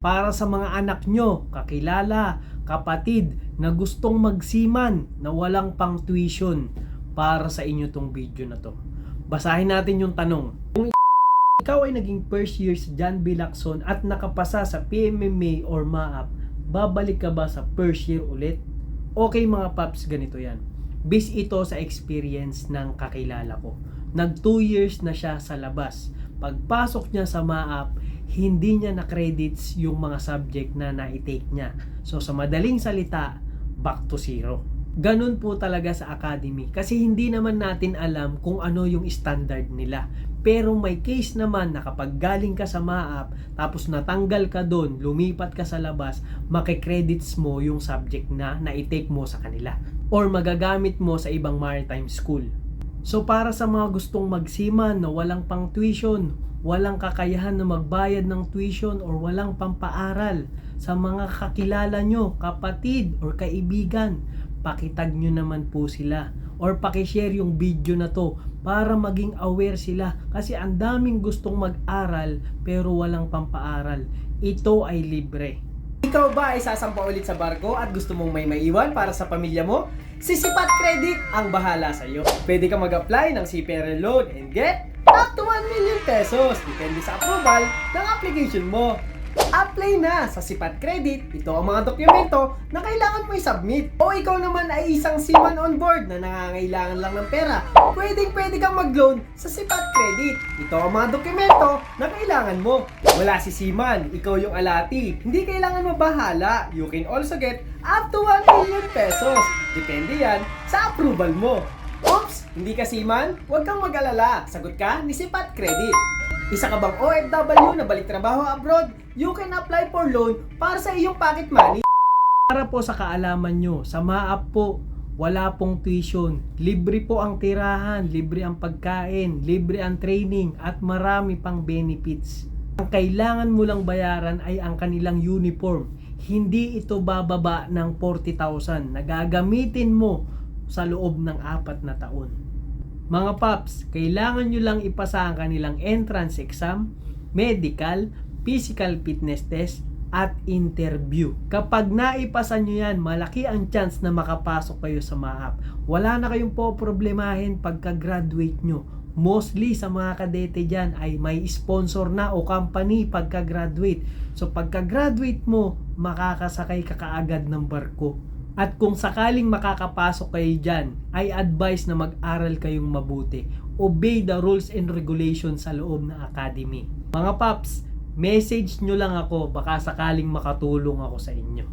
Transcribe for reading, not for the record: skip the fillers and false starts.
para sa mga anak nyo, kakilala, kapatid na gustong magsiman na walang pang tuition. Para sa inyo tong video na to. Basahin natin yung tanong. Kung ikaw ay naging first year sa John B. Lacson at nakapasa sa PMMA or MAAP, babalik ka ba sa first year ulit? Okay mga paps, ganito yan. Based ito sa experience ng kakilala ko. Nag 2 years na siya sa labas. Pagpasok niya sa MAAP, hindi niya na credits yung mga subject na na-take niya. So sa madaling salita, back to zero. Ganun po talaga sa academy kasi hindi naman natin alam kung ano yung standard nila. Pero may case naman na kapag galing ka sa MAAP tapos natanggal ka doon, lumipat ka sa labas, makikredits mo yung subject na na-take mo sa kanila or magagamit mo sa ibang maritime school. So para sa mga gustong magsiman na walang pang tuition, walang kakayahan na magbayad ng tuition or walang pampaaral, sa mga kakilala nyo, kapatid or kaibigan, pakitag nyo naman po sila or pakishare yung video na to para maging aware sila kasi ang daming gustong mag-aral pero walang pampaaral. Ito ay libre. Ikaw ba ay sasampa ulit sa barko at gusto mong may maiwan para sa pamilya mo? Si Sipat Credit ang bahala sa iyo. Pwede ka mag-apply ng CPRL loan and get up to 1 million pesos depende sa approval ng application mo. Apply na sa Sipat Credit. Ito ang mga dokumento na kailangan mo i-submit. O ikaw naman ay isang seaman on board na nangangailangan lang ng pera, pwede kang mag-loan sa Sipat Credit. Ito ang mga dokumento na kailangan mo. Wala si seaman, ikaw yung alati. Hindi kailangan mabahala. You can also get up to 1 million pesos. Depende yan sa approval mo. Oops! Hindi ka seaman? Huwag kang mag-alala. Sagot ka ni Sipat Credit. Isa ka bang OFW na balik trabaho abroad? You can apply for loan para sa iyong pocket money. Para po sa kaalaman nyo, sa MAAP po, wala pong tuition. Libre po ang tirahan, libre ang pagkain, libre ang training, at marami pang benefits. Ang kailangan mo lang bayaran ay ang kanilang uniform. Hindi ito bababa ng 40,000 na gagamitin mo sa loob ng 4 na taon. Mga paps, kailangan nyo lang ipasa ang kanilang entrance exam, medical, physical fitness test, at interview. Kapag naipasa nyo yan, malaki ang chance na makapasok kayo sa MAAP. Wala na kayong poproblemahin pagka-graduate nyo. Mostly sa mga kadete dyan ay may sponsor na o company pagka-graduate. So pagka-graduate mo, makakasakay ka kaagad ng barko. At kung sakaling makakapasok kayo dyan, ay advice na mag-aral kayong mabuti. Obey the rules and regulations sa loob ng academy. Mga paps, message nyo lang ako, baka sakaling makatulong ako sa inyo.